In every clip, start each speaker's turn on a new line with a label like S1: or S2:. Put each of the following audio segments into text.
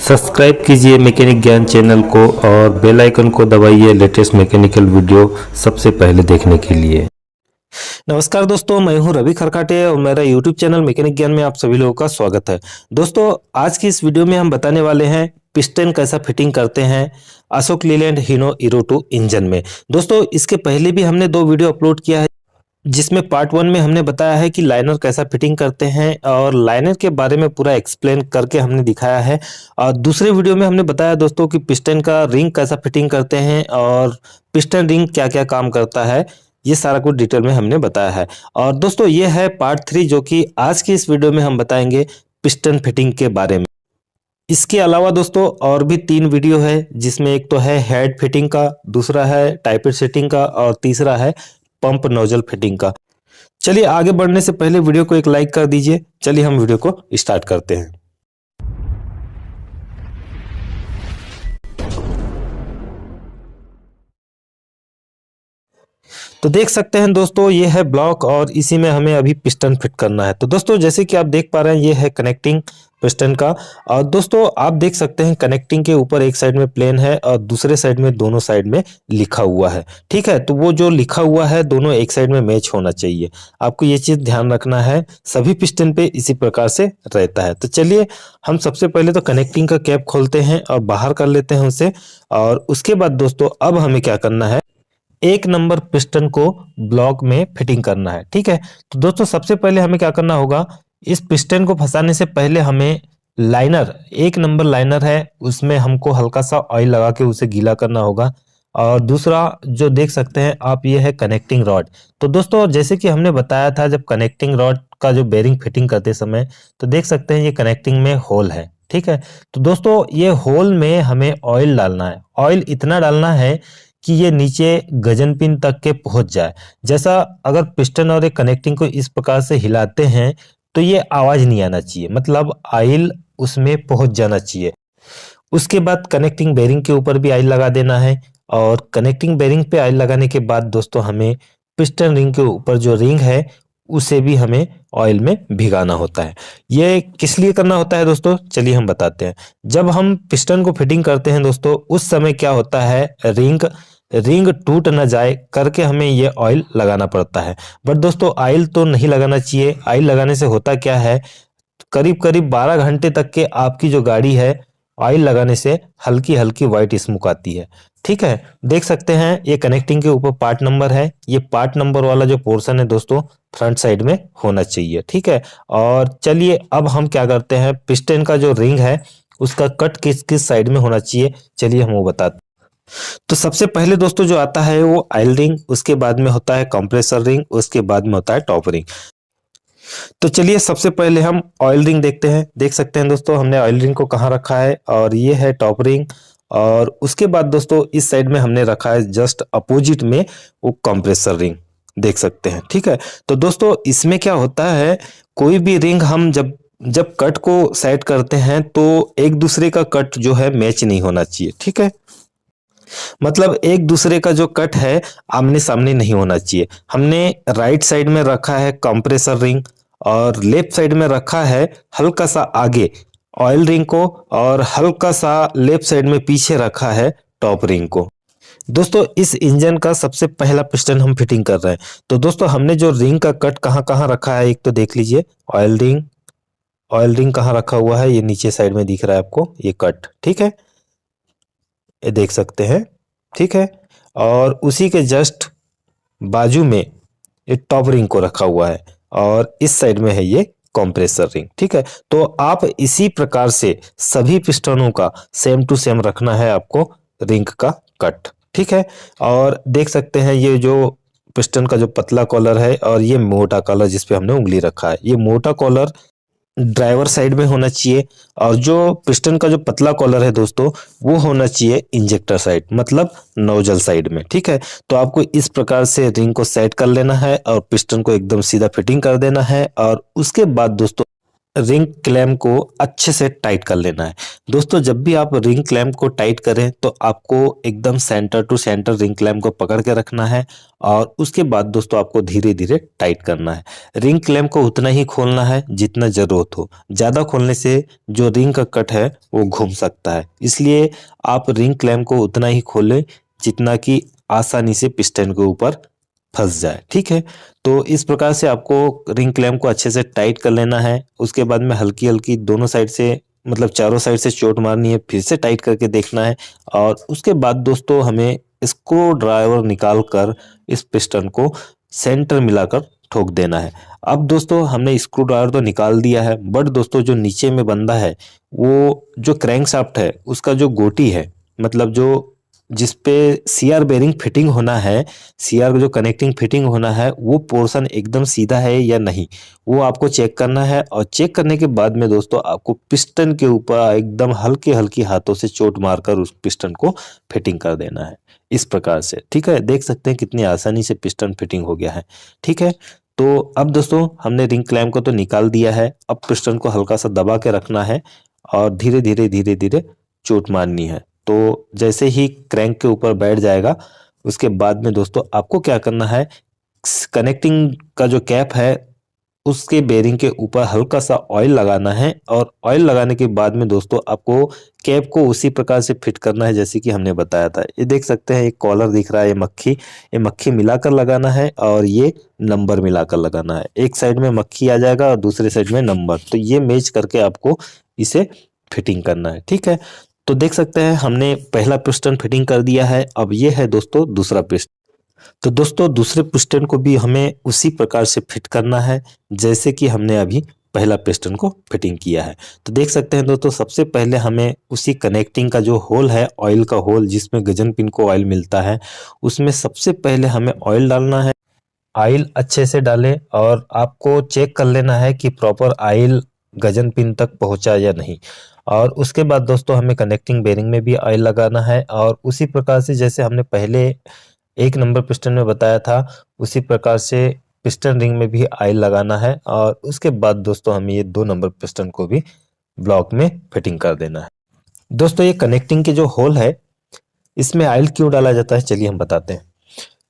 S1: Subscribe कीजिए mechanic ज्ञान channel को और बेल आइकन को दबाइए लेटेस्ट मैकेनिकल वीडियो सबसे पहले देखने के लिए।
S2: नमस्कार दोस्तों, मैं हूं रवि खरकाटे और मेरा YouTube चैनल मैकेनिक ज्ञान में आप सभी लोगों का स्वागत है। दोस्तों, आज की इस वीडियो में हम बताने वाले हैं पिस्टन कैसा फिटिंग करते हैं अशोक लीलैंड हीनो हीरो 2 इंजन में। दोस्तों, इसके पहले भी हमने 2 वीडियो अपलोड किया है, जिसमें पार्ट 1 में हमने बताया है कि लाइनर कैसा फिटिंग करते हैं और लाइनर के बारे में पूरा एक्सप्लेन करके हमने दिखाया है। और दूसरे वीडियो में हमने बताया दोस्तों कि पिस्टन का रिंग कैसा फिटिंग करते हैं और पिस्टन रिंग क्या क्या काम करता है, ये सारा कुछ डिटेल में हमने बताया है। और दोस्तों, ये है पार्ट 3 जो कि आज की इस वीडियो में हम बताएंगे पिस्टन फिटिंग के बारे में। इसके अलावा दोस्तों और भी 3 वीडियो है, जिसमें एक तो है हेड फिटिंग का, दूसरा है टाइपेट सेटिंग का और तीसरा है पंप नोजल फिटिंग का। चलिए आगे बढ़ने से पहले वीडियो को एक लाइक कर दीजिए। चलिए हम वीडियो को स्टार्ट करते हैं। तो देख सकते हैं दोस्तों, ये है ब्लॉक और इसी में हमें अभी पिस्टन फिट करना है। तो दोस्तों, जैसे कि आप देख पा रहे हैं, ये है कनेक्टिंग पिस्टन का। और दोस्तों, आप देख सकते हैं कनेक्टिंग के ऊपर एक साइड में प्लेन है और दूसरे साइड में दोनों साइड में लिखा हुआ है। ठीक है, तो वो जो लिखा हुआ है दोनों एक साइड में मैच होना चाहिए। आपको ये चीज ध्यान रखना है, सभी पिस्टन पे इसी प्रकार से रहता है। तो चलिए हम सबसे पहले तो कनेक्टिंग का कैप खोलते हैं और बाहर कर लेते हैं उसे। और उसके बाद दोस्तों, अब हमें क्या करना है, 1 नंबर पिस्टन को ब्लॉक में फिटिंग करना है। ठीक है, तो दोस्तों सबसे पहले हमें क्या करना होगा, इस पिस्टन को फंसाने से पहले हमें लाइनर, 1 नंबर लाइनर है, उसमें हमको हल्का सा ऑयल लगा के उसे गीला करना होगा। और दूसरा जो देख सकते हैं आप, ये है कनेक्टिंग रॉड। तो दोस्तों, जैसे कि हमने बताया था, जब कनेक्टिंग रॉड का जो बेरिंग फिटिंग करते समय, तो देख सकते हैं ये कनेक्टिंग में होल है। ठीक है, तो दोस्तों ये होल में हमें ऑयल डालना है। ऑयल इतना डालना है कि ये नीचे गजन पिन तक के पहुंच जाए। जैसा अगर पिस्टन और एक कनेक्टिंग को इस प्रकार से हिलाते हैं तो ये आवाज नहीं आना चाहिए, मतलब ऑयल उसमें पहुंच जाना चाहिए। उसके बाद कनेक्टिंग बेरिंग के ऊपर भी ऑयल लगा देना है। और कनेक्टिंग बेरिंग पे ऑयल लगाने के बाद दोस्तों, हमें पिस्टन रिंग के ऊपर जो रिंग है उसे भी हमें ऑयल में भिगाना होता है। ये किस लिए करना होता है दोस्तों, चलिए हम बताते हैं। जब हम पिस्टन को फिटिंग करते हैं दोस्तों, उस समय क्या होता है, रिंग टूट न जाए करके हमें ये ऑयल लगाना पड़ता है। बट दोस्तों, ऑयल तो नहीं लगाना चाहिए। ऑयल लगाने से होता क्या है, करीब करीब 12 घंटे तक के आपकी जो गाड़ी है, ऑयल लगाने से हल्की हल्की वाइट स्मोक आती है। ठीक है, देख सकते हैं ये कनेक्टिंग के ऊपर पार्ट नंबर है। ये पार्ट नंबर वाला जो पोर्शन है दोस्तों, फ्रंट साइड में होना चाहिए। ठीक है, और चलिए अब हम क्या करते हैं, पिस्टन का जो रिंग है उसका कट किस किस साइड में होना चाहिए, चलिए हम वो बताते हैं। तो सबसे पहले दोस्तों जो आता है वो ऑयल रिंग, उसके बाद में होता है कंप्रेसर रिंग, उसके बाद में होता है टॉप रिंग। तो चलिए सबसे पहले हम ऑयल रिंग देखते हैं। देख सकते हैं दोस्तों, हमने ऑयल रिंग को कहाँ रखा है, और ये है टॉप रिंग। और उसके बाद दोस्तों इस साइड में हमने रखा है जस्ट अपोजिट में वो कंप्रेसर रिंग, देख सकते हैं। ठीक है, तो दोस्तों इसमें क्या होता है, कोई भी रिंग हम जब जब कट को सेट करते हैं तो एक दूसरे का कट जो है मैच नहीं होना चाहिए। ठीक है, मतलब एक दूसरे का जो कट है आमने सामने नहीं होना चाहिए। हमने राइट साइड में रखा है कंप्रेसर रिंग और लेफ्ट साइड में रखा है हल्का सा आगे ऑयल रिंग को, और हल्का सा लेफ्ट साइड में पीछे रखा है टॉप रिंग को। दोस्तों, इस इंजन का सबसे पहला पिस्टन हम फिटिंग कर रहे हैं। तो दोस्तों, हमने जो रिंग का कट कहाँ कहाँ रखा है, एक तो देख लीजिए, ऑयल रिंग कहाँ रखा हुआ है, ये नीचे साइड में दिख रहा है आपको ये कट। ठीक है, ये देख सकते हैं। ठीक है, और उसी के जस्ट बाजू में ये टॉप रिंग को रखा हुआ है और इस साइड में है ये कंप्रेसर रिंग। ठीक है, तो आप इसी प्रकार से सभी पिस्टनों का सेम टू सेम रखना है आपको रिंग का कट। ठीक है, और देख सकते हैं ये जो पिस्टन का जो पतला कॉलर है और ये मोटा कॉलर जिस पे हमने उंगली रखा है, ये मोटा कॉलर ड्राइवर साइड में होना चाहिए। और जो पिस्टन का जो पतला कॉलर है दोस्तों, वो होना चाहिए इंजेक्टर साइड, मतलब नोजल साइड में। ठीक है, तो आपको इस प्रकार से रिंग को सेट कर लेना है और पिस्टन को एकदम सीधा फिटिंग कर देना है। और उसके बाद दोस्तों रिंग क्लैम को अच्छे से टाइट कर लेना है। दोस्तों जब भी आप रिंग क्लैंप को टाइट करें तो आपको एकदम centre to centre ring clamp को पकड़ के रखना है और उसके बाद दोस्तों आपको धीरे धीरे टाइट करना है। रिंग क्लैंप को उतना ही खोलना है जितना जरूरत हो। ज़्यादा खोलने से जो रिंग का कट है वो घूम सकता है, इसलिए आप रिंग क्लैंप को उतना ही खोलें जितना कि आसानी से पिस्टन के ऊपर फंस जाए। ठीक है, तो इस प्रकार से आपको रिंग क्लैंप को अच्छे से टाइट कर लेना है। उसके बाद में हल्की हल्की दोनों साइड से, मतलब चारों साइड से चोट मारनी है, फिर से टाइट करके देखना है और उसके बाद दोस्तों हमें स्क्रू ड्राइवर निकाल कर इस पिस्टन को सेंटर मिलाकर ठोक देना है। अब दोस्तों हमने स्क्रू ड्राइवर तो निकाल दिया है, बट दोस्तों जो नीचे में बंधा है वो जो क्रैंक शाफ्ट है उसका जो गोटी है, मतलब जो जिस पे सीआर बेरिंग फिटिंग होना है, सीआर जो कनेक्टिंग फिटिंग होना है, वो पोर्शन एकदम सीधा है या नहीं, वो आपको चेक करना है। और चेक करने के बाद में दोस्तों आपको पिस्टन के ऊपर एकदम हल्के हल्की हाथों से चोट मारकर उस पिस्टन को फिटिंग कर देना है इस प्रकार से। ठीक है, देख सकते हैं कितनी आसानी से पिस्टन फिटिंग हो गया है। ठीक है, तो अब दोस्तों हमने रिंग क्लैंप को तो निकाल दिया है, अब पिस्टन को हल्का सा दबा के रखना है और धीरे धीरे चोट मारनी है। तो जैसे ही क्रैंक के ऊपर बैठ जाएगा उसके बाद में दोस्तों आपको क्या करना है, कनेक्टिंग का जो कैप है उसके बेरिंग के ऊपर हल्का सा ऑयल लगाना है और ऑयल लगाने के बाद में दोस्तों आपको कैप को उसी प्रकार से फिट करना है जैसे कि हमने बताया था। ये देख सकते हैं एक कॉलर दिख रहा है, ये मक्खी मिलाकर लगाना है और ये नंबर मिलाकर लगाना है। एक साइड में मक्खी आ जाएगा और दूसरे साइड में नंबर, तो ये मैच करके आपको इसे फिटिंग करना है। ठीक है, तो देख सकते हैं हमने पहला पिस्टन फिटिंग कर दिया है। अब ये है दोस्तों दूसरा पिस्टन। तो दोस्तों दूसरे पिस्टन को भी हमें उसी प्रकार से फिट करना है जैसे कि हमने अभी पहला पिस्टन को फिटिंग किया है। तो देख सकते हैं दोस्तों सबसे पहले हमें उसी कनेक्टिंग का जो होल है, ऑयल का होल जिसमें गजन पिन को ऑयल मिलता है, उसमें सबसे पहले हमें ऑयल डालना है। ऑयल अच्छे से डालें और आपको चेक कर लेना है कि प्रॉपर ऑयल गजन पिन तक पहुंचा या नहीं। और उसके बाद दोस्तों हमें कनेक्टिंग बेरिंग में भी ऑयल लगाना है और उसी प्रकार से जैसे हमने पहले एक नंबर पिस्टन में बताया था उसी प्रकार से पिस्टन रिंग में भी ऑयल लगाना है और उसके बाद दोस्तों हमें ये 2 नंबर पिस्टन को भी ब्लॉक में फिटिंग कर देना है। दोस्तों ये कनेक्टिंग के जो होल है इसमें ऑयल क्यों डाला जाता है चलिए हम बताते हैं।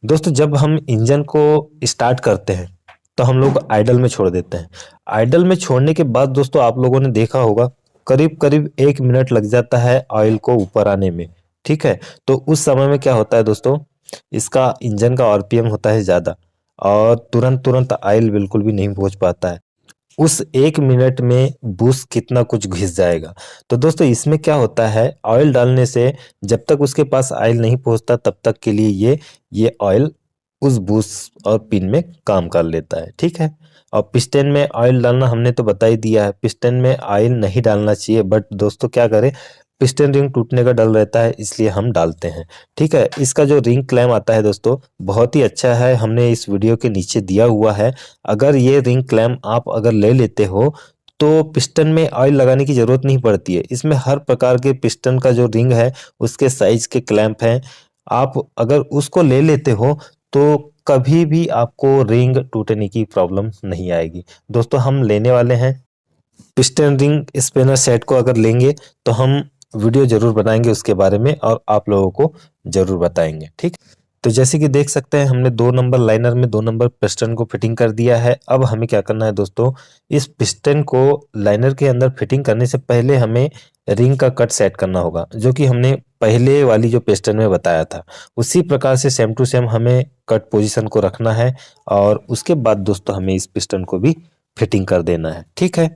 S2: दोस्तों जब हम इंजन को स्टार्ट करते हैं तो हम लोग आइडल में छोड़ देते हैं। आइडल में छोड़ने के बाद दोस्तों आप लोगों ने देखा होगा करीब करीब 1 मिनट लग जाता है ऑयल को ऊपर आने में। ठीक है, तो उस समय में क्या होता है दोस्तों, इसका इंजन का आरपीएम होता है ज़्यादा और तुरंत तुरंत ऑयल बिल्कुल भी नहीं पहुंच पाता है। उस 1 मिनट में बूस्ट कितना कुछ घिस जाएगा। तो दोस्तों इसमें क्या होता है, ऑयल डालने से जब तक उसके पास ऑयल नहीं पहुंचता तब तक के लिए ये ऑयल उस बूस्ट और पिन में काम कर लेता है। ठीक है, और पिस्टन में ऑयल डालना हमने तो बता ही दिया है, पिस्टन में ऑयल नहीं डालना चाहिए, बट दोस्तों क्या करें, पिस्टन रिंग टूटने का डर रहता है इसलिए हम डालते हैं। ठीक है, इसका जो रिंग क्लैम आता है दोस्तों बहुत ही अच्छा है, हमने इस वीडियो के नीचे दिया हुआ है। अगर ये रिंग क्लैम आप अगर ले लेते हो तो पिस्टन में ऑयल लगाने की ज़रूरत नहीं पड़ती है। इसमें हर प्रकार के पिस्टन का जो रिंग है उसके साइज के क्लैंप हैं, आप अगर उसको ले लेते हो तो कभी भी आपको रिंग टूटने की प्रॉब्लम नहीं आएगी। दोस्तों हम लेने वाले हैं पिस्टन रिंग स्पिनर सेट को, अगर लेंगे तो हम वीडियो जरूर बनाएंगे उसके बारे में और आप लोगों को जरूर बताएंगे। ठीक, तो जैसे कि देख सकते हैं हमने 2 नंबर लाइनर में 2 नंबर पिस्टन को फिटिंग कर दिया है। अब हमें क्या करना है दोस्तों, इस पिस्टन को लाइनर के अंदर फिटिंग करने से पहले हमें रिंग का कट सेट करना होगा, जो कि हमने पहले वाली जो पिस्टन में बताया था उसी प्रकार से सेम टू सेम हमें कट पोजीशन को रखना है और उसके बाद दोस्तों हमें इस पिस्टन को भी फिटिंग कर देना है। ठीक है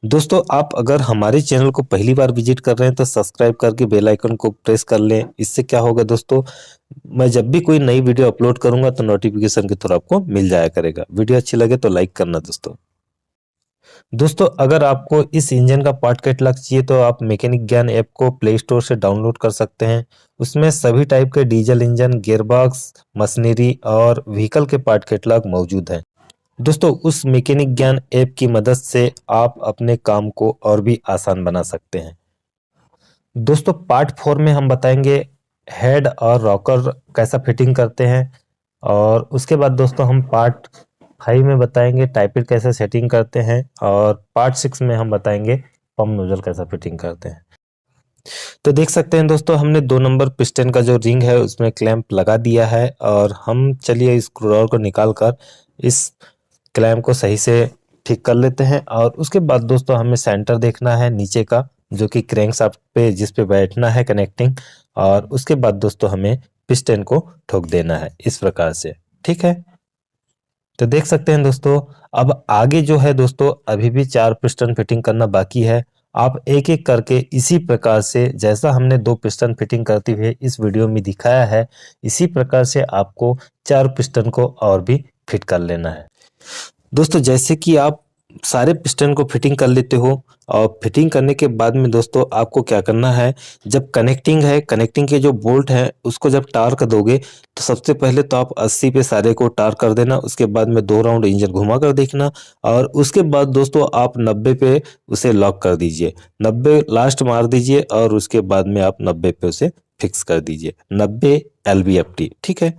S2: दोस्तों, आप अगर हमारे चैनल को पहली बार विजिट कर रहे हैं तो सब्सक्राइब करके बेल आइकन को प्रेस कर लें। इससे क्या होगा दोस्तों, मैं जब भी कोई नई वीडियो अपलोड करूंगा तो नोटिफिकेशन के थ्रू आपको मिल जाया करेगा। वीडियो अच्छी लगे तो लाइक करना दोस्तों अगर आपको इस इंजन का पार्ट कैटलॉग चाहिए तो आप मैकेनिक ज्ञान ऐप को प्ले स्टोर से डाउनलोड कर सकते हैं। उसमें सभी टाइप के डीजल इंजन, गियरबॉक्स, मशीनरी और व्हीकल के पार्ट कैटलॉग मौजूद हैं। दोस्तों उस मैकेनिक ज्ञान ऐप की मदद से आप अपने काम को और भी आसान बना सकते हैं। दोस्तों पार्ट 4 में हम बताएंगे हेड और रॉकर कैसा फिटिंग करते हैं और उसके बाद दोस्तों हम पार्ट 5 में बताएंगे टाइपिट कैसे सेटिंग करते हैं और पार्ट 6 में हम बताएंगे पंप नोजल कैसा फिटिंग करते हैं। तो देख सकते हैं दोस्तों, हमने 2 नंबर पिस्टन का जो रिंग है उसमें क्लैंप लगा दिया है और हम चलिए इस स्क्रूड्राइवर को निकाल कर इस क्लैंप को सही से ठीक कर लेते हैं। और उसके बाद दोस्तों हमें सेंटर देखना है नीचे का, जो कि क्रैंकशाफ्ट पे जिस पे बैठना है कनेक्टिंग। और उसके बाद दोस्तों हमें पिस्टन को ठोक देना है इस प्रकार से, ठीक है। तो देख सकते हैं दोस्तों, अब आगे जो है दोस्तों अभी भी 4 पिस्टन फिटिंग करना बाकी है। आप एक एक करके इसी प्रकार से, जैसा हमने 2 पिस्टन फिटिंग करते हुए इस वीडियो में दिखाया है, इसी प्रकार से आपको 4 पिस्टन को और भी फिट कर लेना है। दोस्तों जैसे कि आप सारे पिस्टन को फिटिंग कर लेते हो और फिटिंग करने के बाद में दोस्तों आपको क्या करना है, जब कनेक्टिंग है, कनेक्टिंग के जो बोल्ट हैं उसको जब टार कर दोगे तो सबसे पहले तो आप 80 पे सारे को टार कर देना। उसके बाद में 2 राउंड इंजन घुमा कर देखना और उसके बाद दोस्तों आप 90 पे उसे लॉक कर दीजिए। 90 लास्ट मार दीजिए और उसके बाद में आप 90 पे उसे फिक्स कर दीजिए। 90 LVFT, ठीक है।